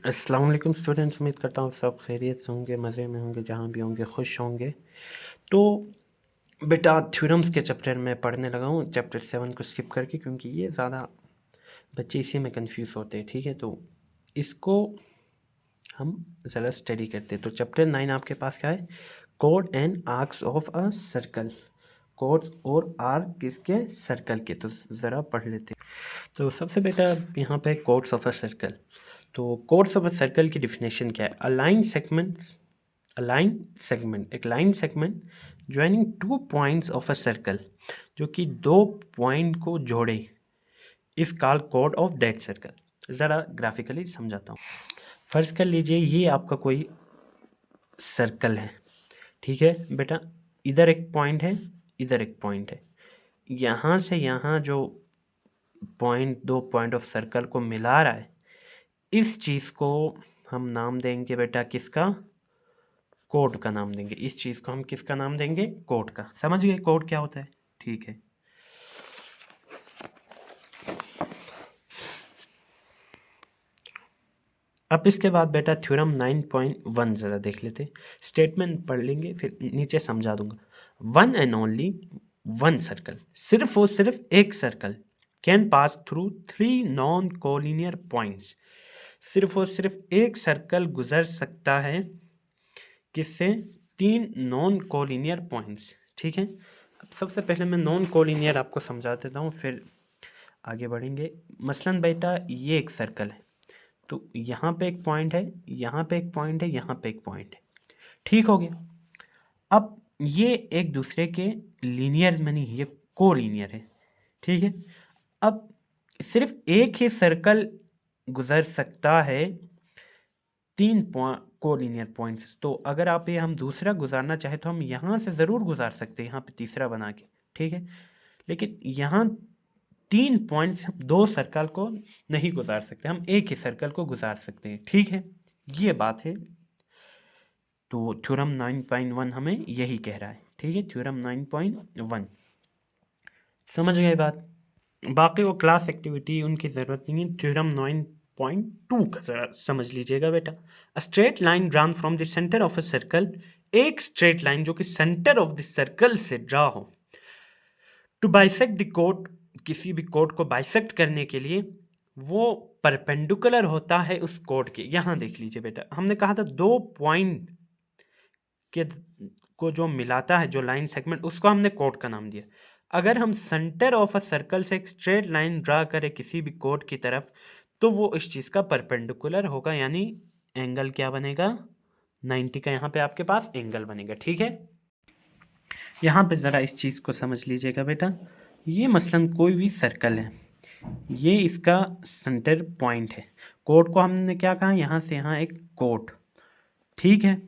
अस्सलाम वालेकुम स्टूडेंट्स, उम्मीद करता हूँ सब खैरियत से होंगे, मज़े में होंगे, जहाँ भी होंगे खुश होंगे। तो बेटा थ्योरम्स के चैप्टर में पढ़ने लगा हूँ, चैप्टर 7 को स्किप करके, क्योंकि ये ज़्यादा बच्चे इसी में कंफ्यूज होते हैं। ठीक है, तो इसको हम ज़रा स्टडी करते हैं। तो चैप्टर 9 आपके पास क्या है? Code and arcs of a circle. Code और आर्क किसके? सर्कल के। तो ज़रा पढ़ लेते हैं। तो सबसे बेटा यहाँ पे कोड्स ऑफ अ सर्कल। तो कोड्स ऑफ अ सर्कल की डिफिनेशन क्या है? एक line segment joining two points of a circle, जो कि दो पॉइंट को जोड़े, इस called code of that circle. ज़रा ग्राफिकली समझाता हूँ। फर्ज कर लीजिए ये आपका कोई सर्कल है। ठीक है बेटा, इधर एक पॉइंट है, इधर एक पॉइंट है। यहाँ से यहाँ जो पॉइंट, दो पॉइंट ऑफ सर्कल को मिला रहा है, इस चीज़ को हम नाम देंगे बेटा किसका? कोड का नाम देंगे। इस चीज़ को हम किसका नाम देंगे? कोड का। समझ गए कोड क्या होता है? ठीक है। अब इसके बाद बेटा थ्योरम 9.1 ज़रा देख लेते। स्टेटमेंट पढ़ लेंगे, फिर नीचे समझा दूंगा। One and only one circle, सिर्फ और सिर्फ एक circle, can pass through three non collinear points. सिर्फ और सिर्फ एक सर्कल गुजर सकता है किससे? तीन नॉन कोलिनियर पॉइंट्स। ठीक है, अब सबसे पहले मैं नॉन कोलिनियर आपको समझा देता हूँ, फिर आगे बढ़ेंगे। मसलन बेटा ये एक सर्कल है, तो यहाँ पे एक पॉइंट है, यहाँ पे एक पॉइंट है, यहाँ पे एक पॉइंट है। ठीक हो गया। अब ये एक दूसरे के लीनियर में नहीं, ये को लीनियर है। ठीक है, अब सिर्फ एक ही सर्कल गुजर सकता है तीन को लीनियर पॉइंट्स। तो अगर आप ये हम दूसरा गुजारना चाहे तो हम यहाँ से ज़रूर गुजार सकते हैं, यहाँ पे तीसरा बना के। ठीक है, लेकिन यहाँ तीन पॉइंट्स, हम दो सर्कल को नहीं गुजार सकते, हम एक ही सर्कल को गुजार सकते हैं। ठीक है, ये बात है। तो थ्योरम 9.1 हमें यही कह रहा है। ठीक है, थ्योरम 9.1 समझ गए बात। बाकी वो क्लास एक्टिविटी उनकी ज़रूरत नहीं है। थ्योरम 9.2 का ज़रा समझ लीजिएगा बेटा। A straight line drawn from the centre of a circle, एक स्ट्रेट लाइन जो कि सेंटर ऑफ द सर्कल से ड्रा हो, टू बाइसेक्ट द कोड, किसी भी कोड को बाइसेक्ट करने के लिए वो परपेंडिकुलर होता है उस कोड के। यहाँ देख लीजिए बेटा, हमने कहा था दो पॉइंट के को जो मिलाता है, जो लाइन सेगमेंट, उसको हमने कोड का नाम दिया। अगर हम सेंटर ऑफ अ सर्कल से एक स्ट्रेट लाइन ड्रा करें किसी भी कोड की तरफ, तो वो इस चीज़ का परपेंडिकुलर होगा, यानी एंगल क्या बनेगा? 90 का यहाँ पे आपके पास एंगल बनेगा। ठीक है, यहाँ पे ज़रा इस चीज़ को समझ लीजिएगा बेटा। ये मसलन कोई भी सर्कल है, ये इसका सेंटर पॉइंट है। कोड को हमने क्या कहा? यहाँ से यहाँ एक कोड। ठीक है,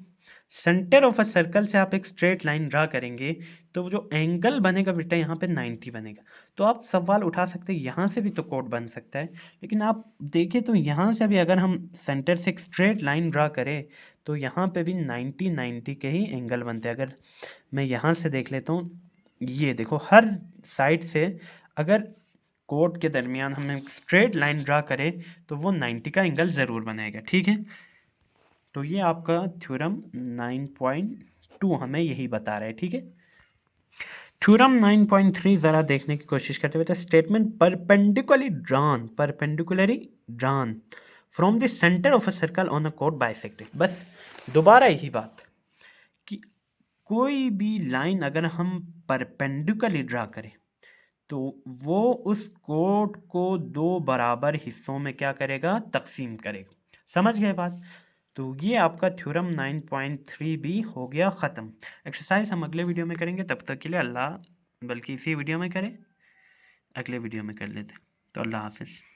सेंटर ऑफ अ सर्कल से आप एक स्ट्रेट लाइन ड्रा करेंगे तो जो एंगल बनेगा बेटा यहाँ पे 90 बनेगा। तो आप सवाल उठा सकते हैं यहाँ से भी तो कोड बन सकता है, लेकिन आप देखें तो यहाँ से भी अगर हम सेंटर से एक स्ट्रेट लाइन ड्रा करें तो यहाँ पे भी 90 के ही एंगल बनते हैं। अगर मैं यहाँ से देख लेता हूँ, ये देखो हर साइड से अगर कोड के दरमियान हम एक स्ट्रेट लाइन ड्रा करें तो वो 90 का एंगल ज़रूर बनाएगा। ठीक है, तो ये आपका थ्योरम 9.2 हमें यही बता रहा है। ठीक है, थ्योरम 9.3 ज़रा देखने की कोशिश करते हुए, statement perpendicularly drawn from the centre of a circle on a कोड बाइसेक्टेड। बस दोबारा यही बात कि कोई भी लाइन अगर हम परपेंडिकुलरली ड्रा करें तो वो उस कोड को दो बराबर हिस्सों में क्या करेगा? तकसीम करेगा। समझ गए बात? तो ये आपका थ्योरम 9.3 भी हो गया ख़त्म। एक्सरसाइज हम अगले वीडियो में करेंगे, तब तक के लिए अल्लाह, बल्कि इसी वीडियो में करें, अगले वीडियो में कर लेते। तो अल्लाह हाफिज़।